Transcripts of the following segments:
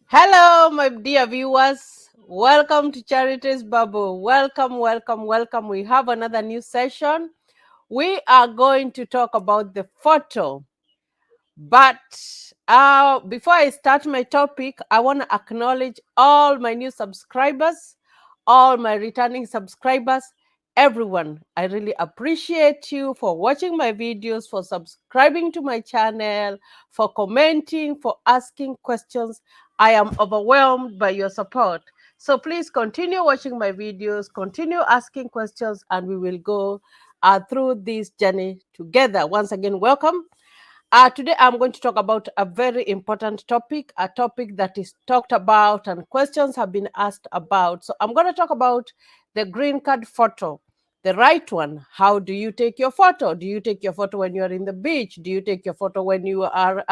Hello, my dear viewers. Welcome to Charities Bubble. Welcome, welcome, welcome. We have another new session. We are going to talk about the photo. But before I start my topic, I want to acknowledge all my new subscribers, all my returning subscribers, everyone. I really appreciate you for watching my videos, for subscribing to my channel, for commenting, for asking questions. I am overwhelmed by your support. So please continue watching my videos, continue asking questions, and we will go through this journey together. Once again, welcome. Today, I'm going to talk about a very important topic, a topic that is talked about and questions have been asked about. So, I'm going to talk about the green card photo, the right one. How do you take your photo? Do you take your photo when you are in the beach? Do you take your photo when you are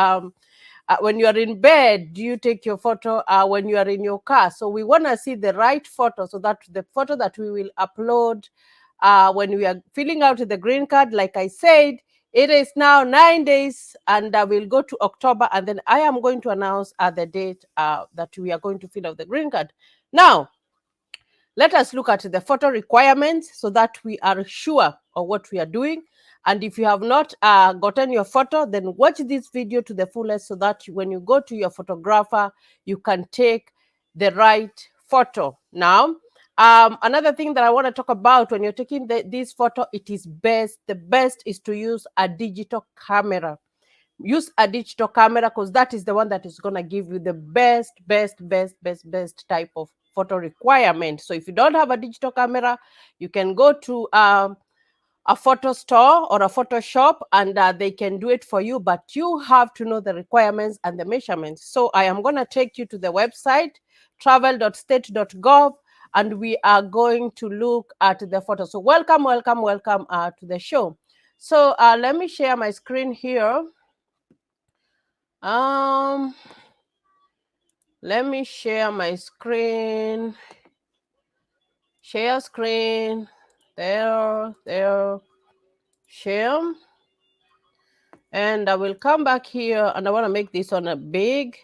in bed? Do you take your photo when you are in your car? So, we want to see the right photo so that the photo that we will upload when we are filling out the green card, like I said, it is now 9 days, and we'll go to October, and then I am going to announce the date that we are going to fill out the green card. Now, let us look at the photo requirements so that we are sure of what we are doing. And if you have not gotten your photo, then watch this video to the fullest so that when you go to your photographer, you can take the right photo. Now, another thing that I want to talk about when you're taking this photo, it is best. The best is to use a digital camera. Use a digital camera because that is the one that is going to give you the best type of photo requirement. So if you don't have a digital camera, you can go to a photo store or a photo shop, and they can do it for you, but you have to know the requirements and the measurements. So I am going to take you to the website Travel.state.gov, and we are going to look at the photo. So welcome to the show. So let me share my screen here. um let me share my screen. Share screen. There. Share. And I will come back here, and I want to make this one a big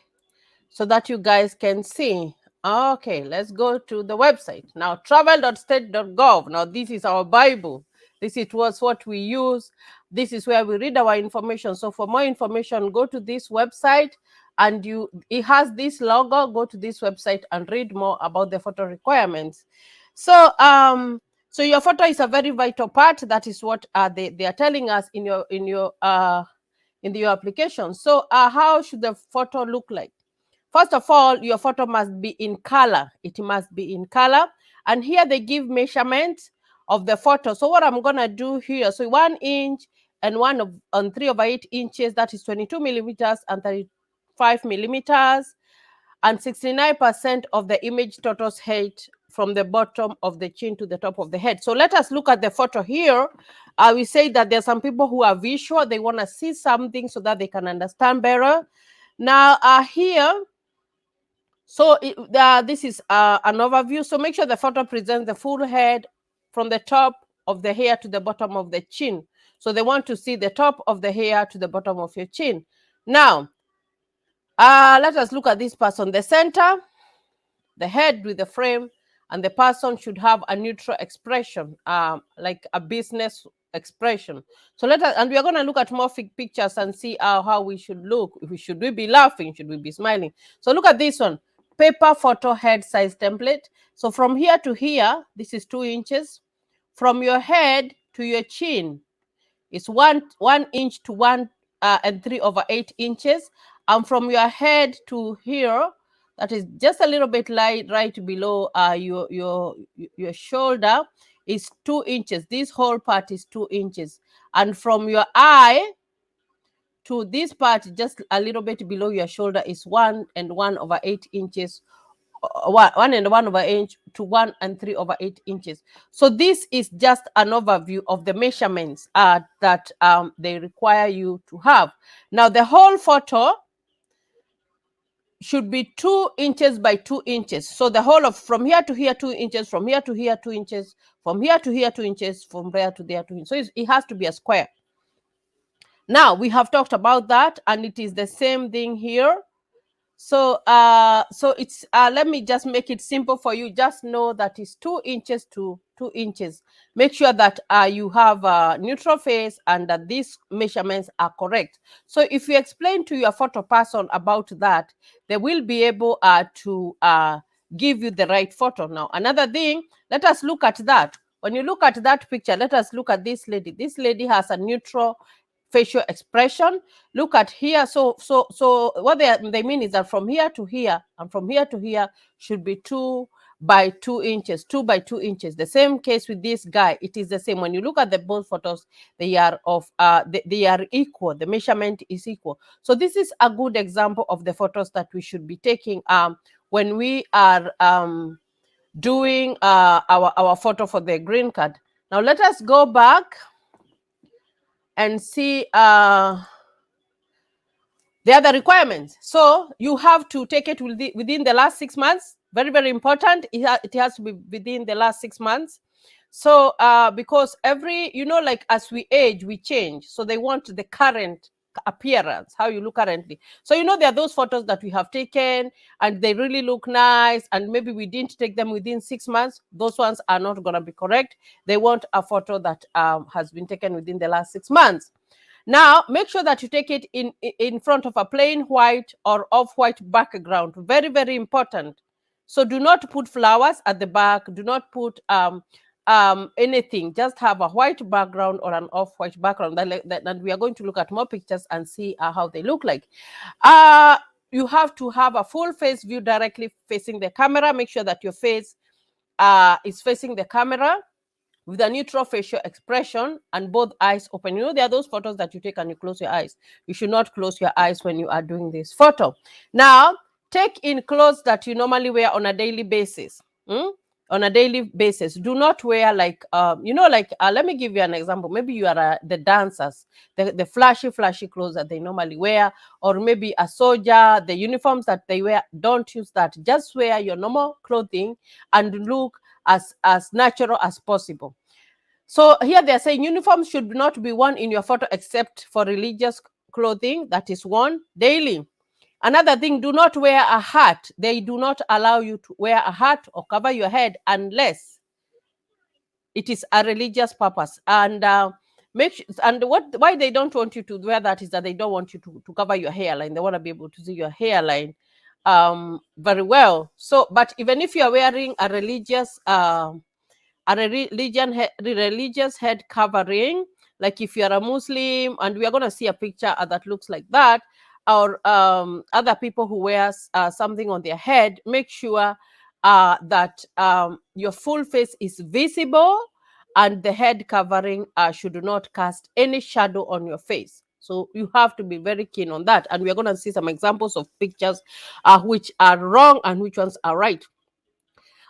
so that you guys can see. Okay, let's go to the website. Now, Travel.state.gov. Now, this is our Bible. This is what we use. This is where we read our information. So for more information, go to this website, and it has this logo. Go to this website and read more about the photo requirements. So your photo is a very vital part. That is what they are telling us in your application. So how should the photo look like? First of all, your photo must be in color. It must be in color. And here they give measurements of the photo. So what I'm going to do here, so 1 inch and 3/8 inches, that is 22 millimeters and 35 millimeters. And 69% of the image totals height from the bottom of the chin to the top of the head. So let us look at the photo here. We say that there are some people who are visual. They want to see something so that they can understand better. Now here, so this is an overview. So make sure the photo presents the full head from the top of the hair to the bottom of the chin. So they want to see the top of the hair to the bottom of your chin. Now, let us look at this person. The center, the head with the frame, and the person should have a neutral expression, like a business expression. So and we are going to look at more pictures and see how we should look. Should we be laughing? Should we be smiling? So look at this one. Paper photo head size template. So from here to here, this is 2 inches. From your head to your chin is 1 inch to 1 3/8 inches. And from your head to here, that is just a little bit right below your shoulder, is 2 inches. This whole part is 2 inches. And from your eye to this part, just a little bit below your shoulder, is 1 1/8 inches. 1 1/8 to 1 3/8 inches. So this is just an overview of the measurements that they require you to have. Now the whole photo should be 2 inches by 2 inches. So the whole of from here to here 2 inches, from here to here 2 inches, from here to here 2 inches, from there to there 2 inches. So it has to be a square. Now we have talked about that, and it is the same thing here. So it's let me just make it simple for you. Just know that it's 2 inches to 2 inches. Make sure that you have a neutral face and that these measurements are correct. So if you explain to your photo person about that, they will be able to give you the right photo. Now, another thing, let us look at that. When you look at that picture, let us look at this lady. This lady has a neutral facial expression. Look at here. So what they mean is that from here to here and from here to here should be 2 by 2 inches, 2 by 2 inches. The same case with this guy, it is the same. When you look at the both photos, they are of they are equal. The measurement is equal. So this is a good example of the photos that we should be taking when we are doing our photo for the green card. Now let us go back and see the other requirements. So you have to take it within the last 6 months. Very, very important. It has to be within the last 6 months. So because like as we age, we change. So they want the current appearance, how you look currently. So there are those photos that we have taken and they really look nice, and maybe we didn't take them within 6 months. Those ones are not going to be correct. They want a photo that has been taken within the last 6 months. Now, make sure that you take it in front of a plain white or off-white background. Very, very important. So do not put flowers at the back. Do not put anything. Just have a white background or an off-white background. And we are going to look at more pictures and see how they look like. You have to have a full face view directly facing the camera. Make sure that your face is facing the camera with a neutral facial expression and both eyes open. There are those photos that you take and you close your eyes. You should not close your eyes when you are doing this photo. Now, take in clothes that you normally wear on a daily basis. On a daily basis. Do not wear let me give you an example. Maybe you are the dancers, the flashy clothes that they normally wear, or maybe a soldier, the uniforms that they wear. Don't use that. Just wear your normal clothing and look as natural as possible. So here they're saying uniforms should not be worn in your photo except for religious clothing that is worn daily. Another thing, do not wear a hat. They do not allow you to wear a hat or cover your head unless it is a religious purpose. And why they don't want you to wear that is that they don't want you to cover your hairline. They want to be able to see your hairline very well. So, but even if you are wearing a religious head covering, like if you're a Muslim, and we are going to see a picture that looks like that, or other people who wears something on their head, make sure that your full face is visible and the head covering should not cast any shadow on your face. So you have to be very keen on that. And we're going to see some examples of pictures which are wrong and which ones are right.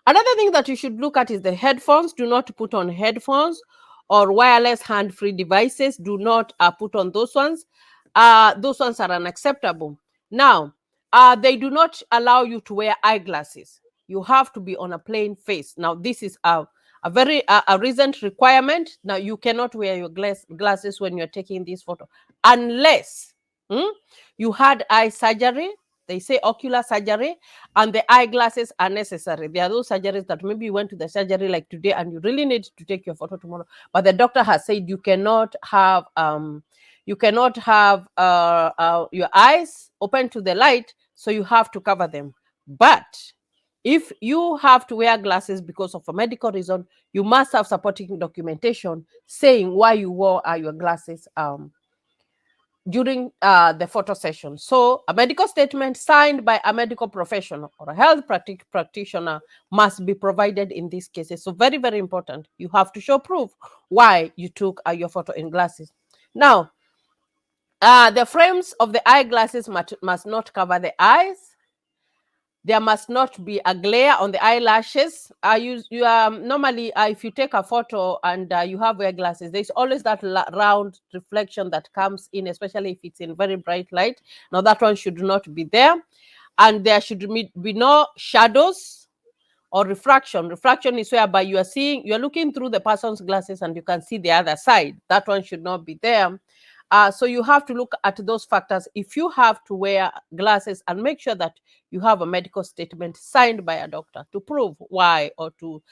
Another thing that you should look at is the headphones. Do not put on headphones or wireless hand-free devices. Do not put on those ones. Those ones are unacceptable. Now, they do not allow you to wear eyeglasses. You have to be on a plain face. Now, this is a very recent requirement. Now, you cannot wear your glasses when you're taking this photo unless you had eye surgery. They say ocular surgery, and the eyeglasses are necessary. There are those surgeries that maybe you went to the surgery like today and you really need to take your photo tomorrow, but the doctor has said you cannot have your eyes open to the light, so you have to cover them. But if you have to wear glasses because of a medical reason, you must have supporting documentation saying why you wore your glasses during the photo session. So a medical statement signed by a medical professional or a health practitioner must be provided in these cases. So very, very important. You have to show proof why you took your photo in glasses. Now, the frames of the eyeglasses must not cover the eyes. There must not be a glare on the eyelashes. Normally, if you take a photo and you have eyeglasses, there's always that round reflection that comes in, especially if it's in very bright light. Now, that one should not be there. And there should be no shadows or refraction. Refraction is whereby you're looking through the person's glasses and you can see the other side. That one should not be there. So you have to look at those factors. If you have to wear glasses, and make sure that you have a medical statement signed by a doctor to prove why, or to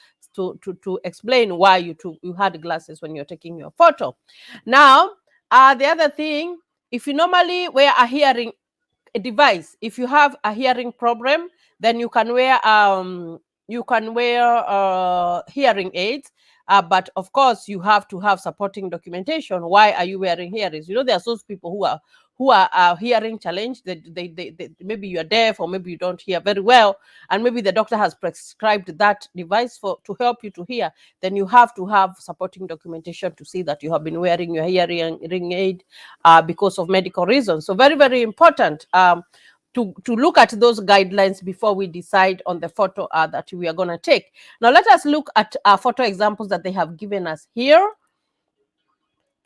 explain why you had glasses when you're taking your photo. Now, the other thing, if you normally wear a hearing device, if you have a hearing problem, then you can wear hearing aids. But of course, you have to have supporting documentation. Why are you wearing hearings? There's those people who are hearing challenged. Maybe you're deaf, or maybe you don't hear very well, and maybe the doctor has prescribed that device to help you to hear. Then you have to have supporting documentation to see that you have been wearing your hearing aid because of medical reasons. So very, very important to look at those guidelines before we decide on the photo that we are going to take. Now, let us look at photo examples that they have given us here.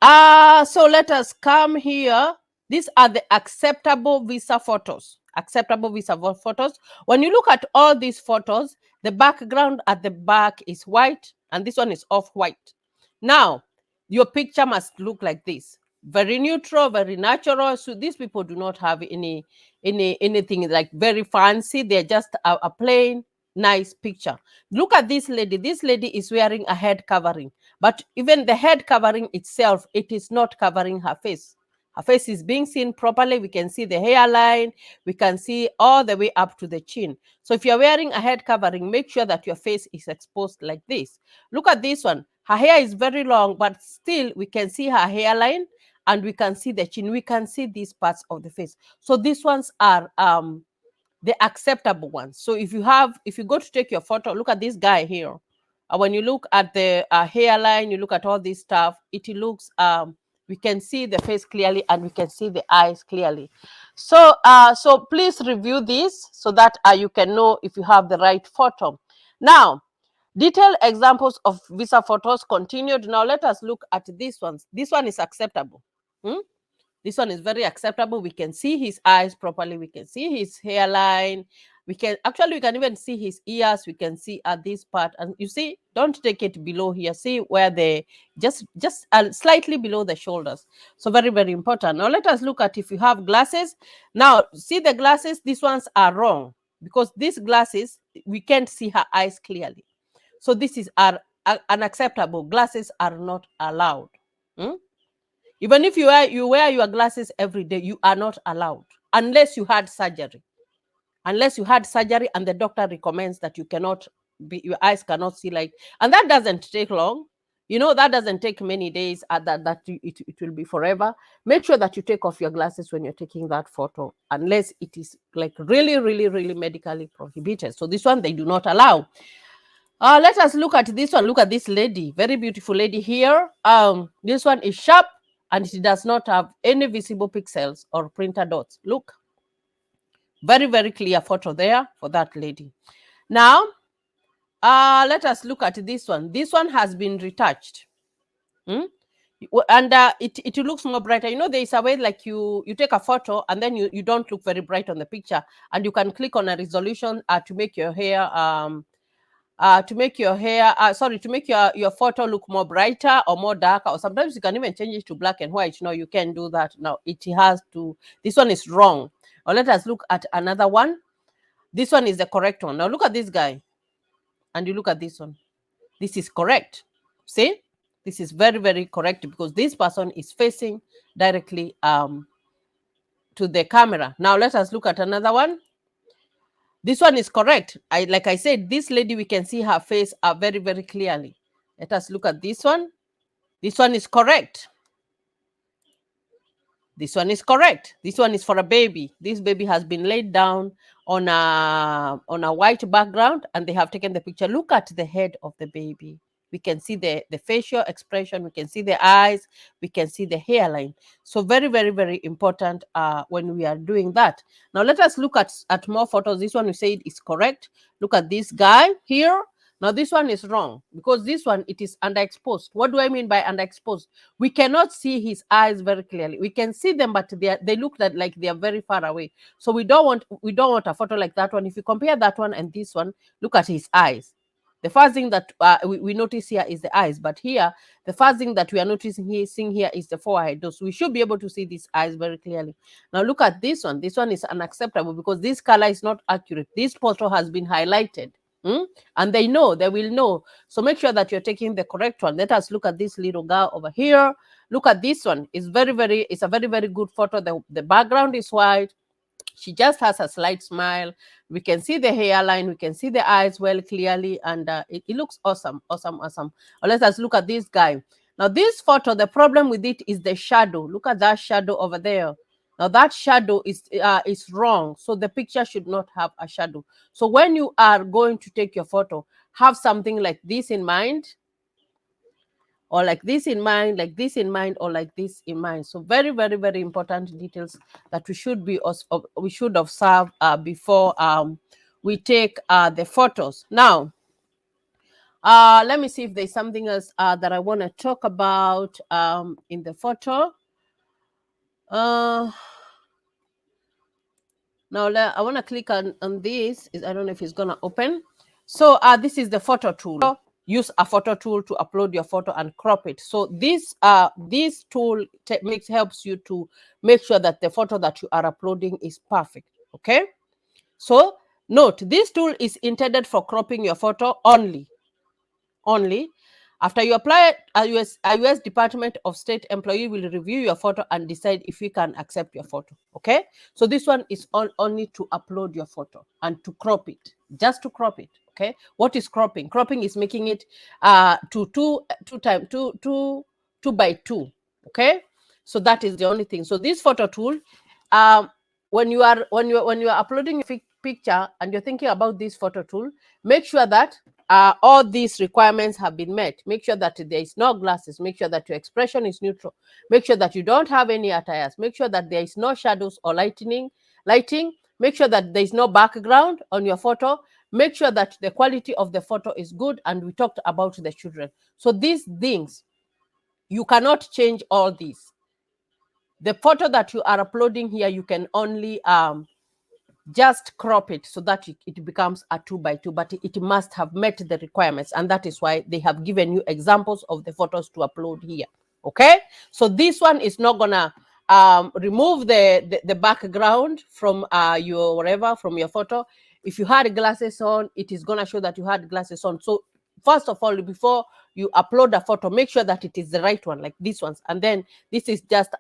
So let us come here. These are the acceptable visa photos. Acceptable visa photos. When you look at all these photos, the background at the back is white, and this one is off-white. Now, your picture must look like this. Very neutral, very natural. So these people do not have anything like very fancy. They're just a plain, nice picture. Look at this lady. This lady is wearing a head covering. But even the head covering itself, it is not covering her face. Her face is being seen properly. We can see the hairline. We can see all the way up to the chin. So if you're wearing a head covering, make sure that your face is exposed like this. Look at this one. Her hair is very long, but still we can see her hairline, and we can see the chin. We can see these parts of the face. So these ones are the acceptable ones. So if you go to take your photo, look at this guy here. When you look at the hairline, you look at all this stuff, it looks we can see the face clearly, and we can see the eyes clearly. So please review this so that you can know if you have the right photo. Now, detailed examples of visa photos continued. Now let us look at these ones. This one is acceptable. This one is very acceptable. We can see his eyes properly. We can see his hairline. We can even see his ears. We can see at this part. And you see, don't take it below here. See where just slightly below the shoulders. So very, very important. Now let us look at if you have glasses. Now see the glasses. These ones are wrong, because these glasses, we can't see her eyes clearly. So this is unacceptable. Glasses are not allowed. Even if you wear your glasses every day, you are not allowed unless you had surgery. Unless you had surgery and the doctor recommends that your eyes cannot see light. And that doesn't take long. That doesn't take many days. It will be forever. Make sure that you take off your glasses when you're taking that photo, unless it is like really, really, really medically prohibited. So this one, they do not allow. Let us look at this one. Look at this lady, very beautiful lady here. This one is sharp, and it does not have any visible pixels or printer dots. Look, very, very clear photo there for that lady. Now, let us look at this one. This one has been retouched. And it looks more brighter. There is a way like you take a photo, and then you don't look very bright on the picture, and you can click on a resolution to make your hair to make your photo look more brighter or more darker, or sometimes you can even change it to black and white. No, you can do that. Now this one is wrong. Or let us look at another one. This one is the correct one. Now look at this guy, and you look at this one. This is correct. See, this is very, very correct, because this person is facing directly to the camera. Now let us look at another one. This one is correct. Like I said, this lady, we can see her face very, very clearly. Let us look at this one. This one is correct. This one is correct. This one is for a baby. This baby has been laid down on a white background, and they have taken the picture. Look at the head of the baby. We can see the facial expression. We can see the eyes. We can see the hairline. So very, very, very important when we are doing that. Now let us look at more photos. This one we said is correct. Look at this guy here. Now this one is wrong, because this one, it is underexposed. What do I mean by underexposed? We cannot see his eyes very clearly. We can see them, but they look like they are very far away. So we don't want a photo like that one. If you compare that one and this one, look at his eyes. The first thing that we notice here is the eyes, but here the first thing that we are noticing here, seeing here, is the forehead. So we should be able to see these eyes very clearly. Now look at this one. This one is unacceptable because this color is not accurate. This photo has been highlighted. And they know, they will know. So make sure that you're taking the correct one. Let us look at this little girl over here. Look at this one. It's a very, very good photo. The background is white. She just has a slight smile. We can see the hairline, we can see the eyes well clearly, and it looks awesome, awesome, awesome. Now let us look at this guy. Now this photo, the problem with it is the shadow. Look at that shadow over there. Now that shadow is wrong, so the picture should not have a shadow. So when you are going to take your photo, have something like this in mind, or like this in mind, like this in mind, or like this in mind. So very, very, very important details that we should observe before we take the photos. Now, let me see if there's something else that I want to talk about in the photo. Now I want to click on this. I don't know if it's gonna open. So this is the photo tool. Use a photo tool to upload your photo and crop it. So this tool helps you to make sure that the photo that you are uploading is perfect. Okay. So note, this tool is intended for cropping your photo only. After you apply it, a US Department of State employee will review your photo and decide if you can accept your photo. Okay, so this one is only to upload your photo and to crop it, just to crop it. Okay, what is cropping? Cropping is making it to two by two. Okay, so that is the only thing. So this photo tool, when you are uploading a picture and you're thinking about this photo tool, make sure that all these requirements have been met. Make sure that there is no glasses. Make sure that your expression is neutral. Make sure that you don't have any attires. Make sure that there is no shadows or lighting. Make sure that there is no background on your photo. Make sure that the quality of the photo is good. And we talked about the children. So these things, you cannot change all these. The photo that you are uploading here, you can only just crop it so that it becomes a 2x2, but it must have met the requirements, and that is why they have given you examples of the photos to upload here. Okay, so this one is not gonna remove the background from your whatever, from your photo. If you had glasses on, it is gonna show that you had glasses on. So first of all, before you upload a photo, make sure that it is the right one, like these ones. And then this is just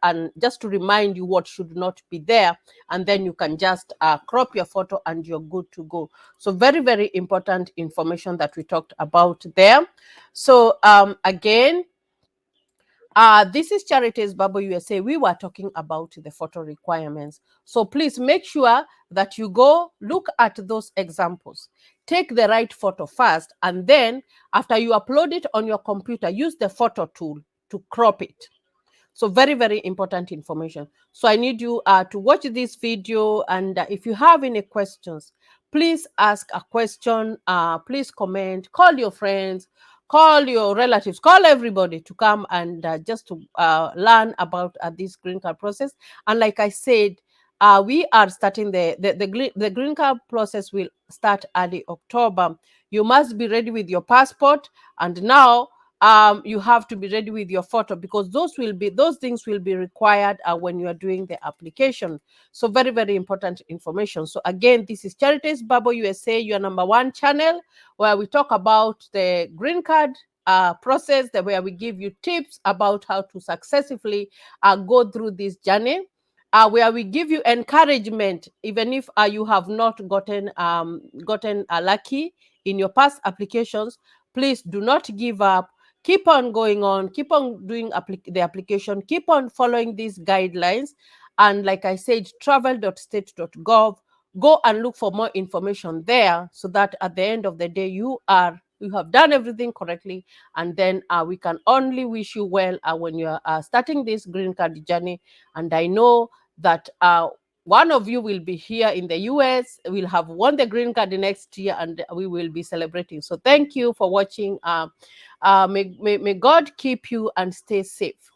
to remind you what should not be there. And then you can just crop your photo and you're good to go. So very, very important information that we talked about there. So again, this is Charities Bible USA. We were talking about the photo requirements. So please make sure that you go look at those examples. Take the right photo first, and then after you upload it on your computer, use the photo tool to crop it. So very, very important information. So I need you to watch this video, and if you have any questions, please ask a question, please comment, call your friends, call your relatives, call everybody to come and just to learn about this green card process. And like I said, we are starting the green card process will start early October. You must be ready with your passport, and now you have to be ready with your photo, because those things will be required when you are doing the application. So very, very important information. So again, this is Charities Bible USA, your #1 channel, where we talk about the green card process, where we give you tips about how to successfully go through this journey. Where we give you encouragement, even if you have not gotten lucky in your past applications. Please do not give up. Keep on going on. Keep on doing the application. Keep on following these guidelines. And like I said, Travel.state.gov. Go and look for more information there, so that at the end of the day, you have done everything correctly, and then we can only wish you well when you are starting this green card journey. And I know that one of you will be here in the US, will have won the green card next year, and we will be celebrating. So thank you for watching. May God keep you and stay safe.